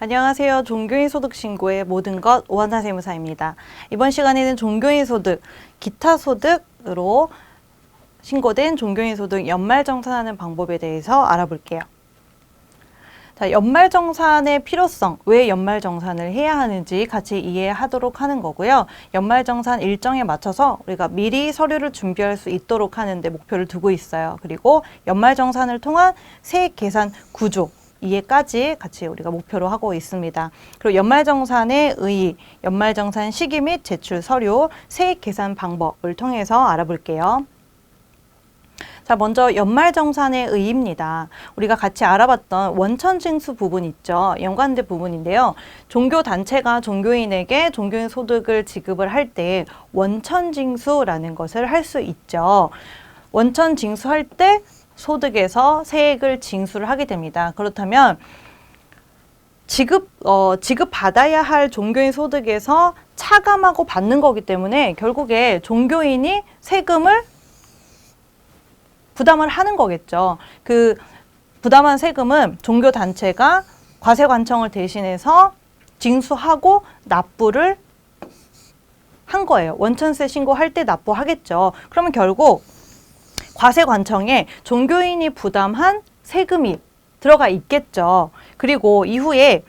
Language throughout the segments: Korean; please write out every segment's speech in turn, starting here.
안녕하세요. 종교인 소득 신고의 모든 것 오한나 세무사입니다. 이번 시간에는 종교인 소득, 기타 소득으로 신고된 종교인 소득 연말정산하는 방법에 대해서 알아볼게요. 자, 연말정산의 필요성, 왜 연말정산을 해야 하는지 같이 이해하도록 하는 거고요. 연말정산 일정에 맞춰서 우리가 미리 서류를 준비할 수 있도록 하는데 목표를 두고 있어요. 그리고 연말정산을 통한 세액 계산 구조, 이해까지 같이 우리가 목표로 하고 있습니다. 그리고 연말정산의 의의, 연말정산 시기 및 제출 서류, 세액 계산 방법을 통해서 알아볼게요. 자, 먼저 연말정산의 의의입니다. 우리가 같이 알아봤던 원천징수 부분 있죠. 연관된 부분인데요. 종교단체가 종교인에게 종교인 소득을 지급을 할 때 원천징수라는 것을 할 수 있죠. 원천징수할 때 소득에서 세액을 징수를 하게 됩니다. 그렇다면 지급받아야 할 종교인 소득에서 차감하고 받는 거기 때문에 결국에 종교인이 세금을 부담을 하는 거겠죠. 그 부담한 세금은 종교단체가 과세관청을 대신해서 징수하고 납부를 한 거예요. 원천세 신고할 때 납부하겠죠. 그러면 결국 과세관청에 종교인이 부담한 세금이 들어가 있겠죠. 그리고 이후에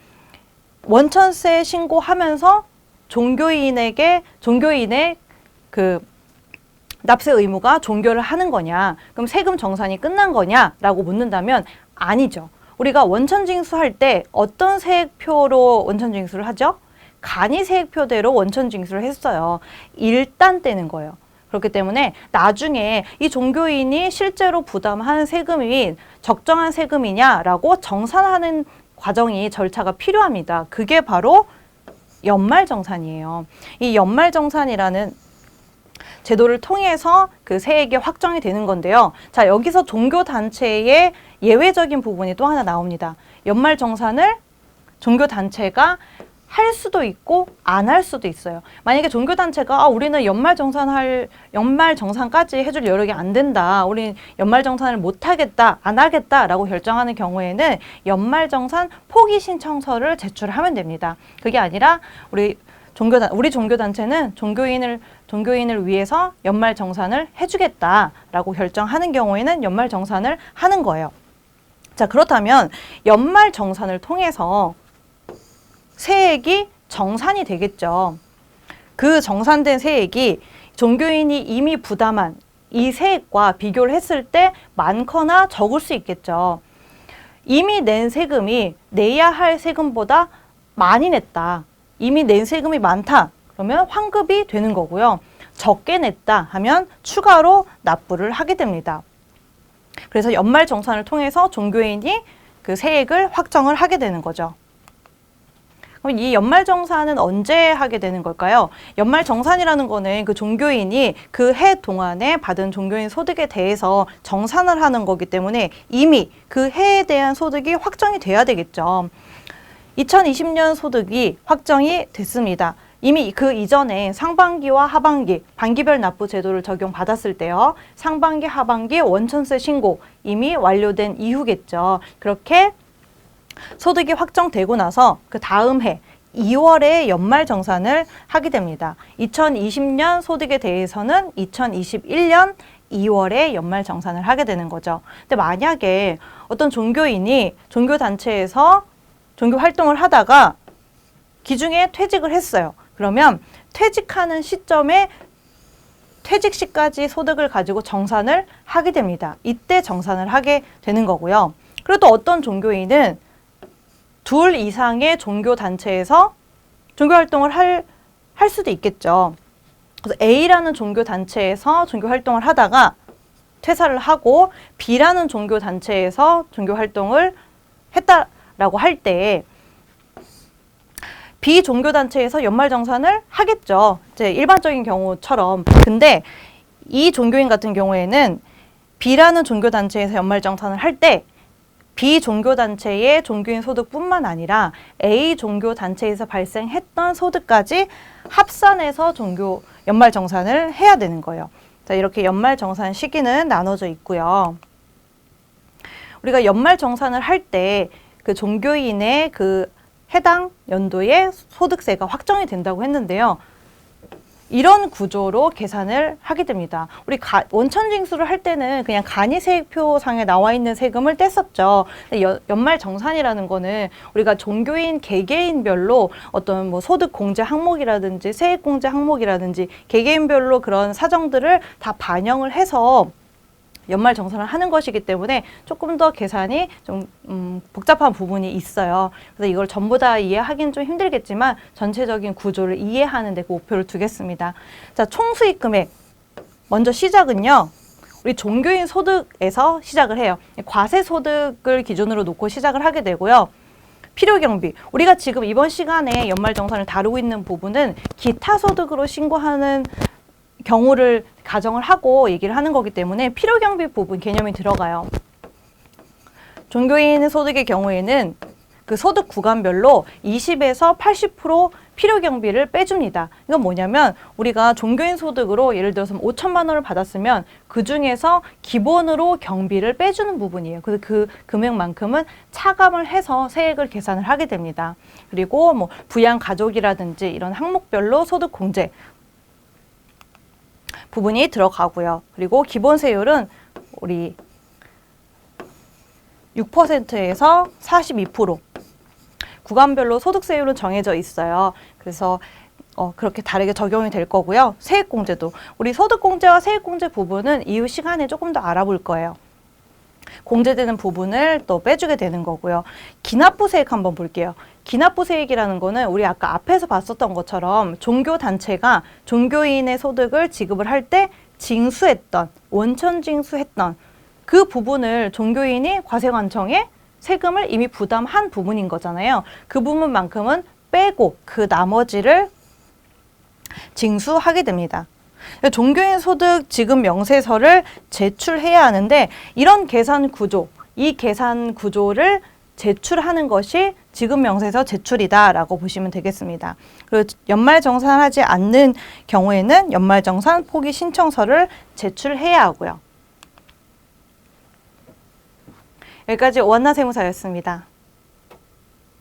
원천세 신고하면서 종교인의 그 납세 의무가 종교를 하는 거냐, 그럼 세금 정산이 끝난 거냐라고 묻는다면 아니죠. 우리가 원천징수할 때 어떤 세액표로 원천징수를 하죠? 간이세액표대로 원천징수를 했어요. 일단 떼는 거예요. 그렇기 때문에 나중에 이 종교인이 실제로 부담한 세금이 적정한 세금이냐라고 정산하는 과정이 절차가 필요합니다. 그게 바로 연말정산이에요. 이 연말정산이라는 제도를 통해서 그 세액이 확정이 되는 건데요. 자, 여기서 종교단체의 예외적인 부분이 또 하나 나옵니다. 연말정산을 종교단체가 할 수도 있고 안 할 수도 있어요. 만약에 종교단체가 우리는 연말정산까지 해줄 여력이 안 된다. 우리 연말정산을 못 하겠다, 안 하겠다라고 결정하는 경우에는 연말정산 포기 신청서를 제출하면 됩니다. 그게 아니라 우리 종교단체는 종교인을 위해서 연말정산을 해주겠다라고 결정하는 경우에는 연말정산을 하는 거예요. 자, 그렇다면 연말정산을 통해서 세액이 정산이 되겠죠. 그 정산된 세액이 종교인이 이미 부담한 이 세액과 비교를 했을 때 많거나 적을 수 있겠죠. 이미 낸 세금이 내야 할 세금보다 많이 냈다. 이미 낸 세금이 많다. 그러면 환급이 되는 거고요. 적게 냈다 하면 추가로 납부를 하게 됩니다. 그래서 연말정산을 통해서 종교인이 그 세액을 확정을 하게 되는 거죠. 그럼 이 연말정산은 언제 하게 되는 걸까요? 연말정산이라는 거는 그 종교인이 그 해 동안에 받은 종교인 소득에 대해서 정산을 하는 거기 때문에 이미 그 해에 대한 소득이 확정이 돼야 되겠죠. 2020년 소득이 확정이 됐습니다. 이미 그 이전에 상반기와 하반기, 반기별 납부 제도를 적용받았을 때요. 상반기, 하반기 원천세 신고 이미 완료된 이후겠죠. 그렇게 소득이 확정되고 나서 그 다음 해 2월에 연말정산을 하게 됩니다. 2020년 소득에 대해서는 2021년 2월에 연말정산을 하게 되는 거죠. 근데 만약에 어떤 종교인이 종교단체에서 종교활동을 하다가 기중에 퇴직을 했어요. 그러면 퇴직하는 시점에 퇴직 시까지 소득을 가지고 정산을 하게 됩니다. 이때 정산을 하게 되는 거고요. 그리고 또 어떤 종교인은 둘 이상의 종교단체에서 종교활동을 할 수도 있겠죠. 그래서 A라는 종교단체에서 종교활동을 하다가 퇴사를 하고 B라는 종교단체에서 종교활동을 했다라고 할 때 B 종교단체에서 연말정산을 하겠죠. 이제 일반적인 경우처럼. 근데 이 종교인 같은 경우에는 B라는 종교단체에서 연말정산을 할 때 B 종교단체의 종교인 소득뿐만 아니라 A 종교단체에서 발생했던 소득까지 합산해서 연말정산을 해야 되는 거예요. 자, 이렇게 연말정산 시기는 나눠져 있고요. 우리가 연말정산을 할 때 그 종교인의 그 해당 연도에 소득세가 확정이 된다고 했는데요. 이런 구조로 계산을 하게 됩니다. 우리 원천징수를 할 때는 그냥 간이세액표상에 나와 있는 세금을 뗐었죠. 근데 연말정산이라는 거는 우리가 종교인 개개인별로 어떤 뭐 소득공제 항목이라든지 세액공제 항목이라든지 개개인별로 그런 사정들을 다 반영을 해서 연말정산을 하는 것이기 때문에 조금 더 계산이 좀 복잡한 부분이 있어요. 그래서 이걸 전부 다 이해하기는 좀 힘들겠지만 전체적인 구조를 이해하는 데 목표를 두겠습니다. 자, 총수익 금액. 먼저 시작은요. 우리 종교인 소득에서 시작을 해요. 과세소득을 기준으로 놓고 시작을 하게 되고요. 필요경비. 우리가 지금 이번 시간에 연말정산을 다루고 있는 부분은 기타 소득으로 신고하는 경우를 가정을 하고 얘기를 하는 거기 때문에 필요경비 부분 개념이 들어가요. 종교인 소득의 경우에는 그 소득 구간별로 20에서 80% 필요경비를 빼줍니다. 이건 뭐냐면 우리가 종교인 소득으로 예를 들어서 5천만 원을 받았으면 그 중에서 기본으로 경비를 빼주는 부분이에요. 그래서 그 금액만큼은 차감을 해서 세액을 계산을 하게 됩니다. 그리고 뭐 부양 가족이라든지 이런 항목별로 소득 공제 부분이 들어가고요. 그리고 기본세율은 우리 6%에서 42% 구간별로 소득세율은 정해져 있어요. 그래서 그렇게 다르게 적용이 될 거고요. 세액공제도 우리 소득공제와 세액공제 부분은 이후 시간에 조금 더 알아볼 거예요. 공제되는 부분을 또 빼주게 되는 거고요. 기납부세액 한번 볼게요. 기납부세액이라는 거는 우리 아까 앞에서 봤었던 것처럼 종교단체가 종교인의 소득을 지급을 할 때 징수했던, 원천징수했던 그 부분을 종교인이 과세관청에 세금을 이미 부담한 부분인 거잖아요. 그 부분만큼은 빼고 그 나머지를 징수하게 됩니다. 종교인 소득 지급 명세서를 제출해야 하는데 이런 계산 구조, 이 계산 구조를 제출하는 것이 지급 명세서 제출이다라고 보시면 되겠습니다. 그리고 연말정산하지 않는 경우에는 연말정산 포기 신청서를 제출해야 하고요. 여기까지 오한나 세무사였습니다.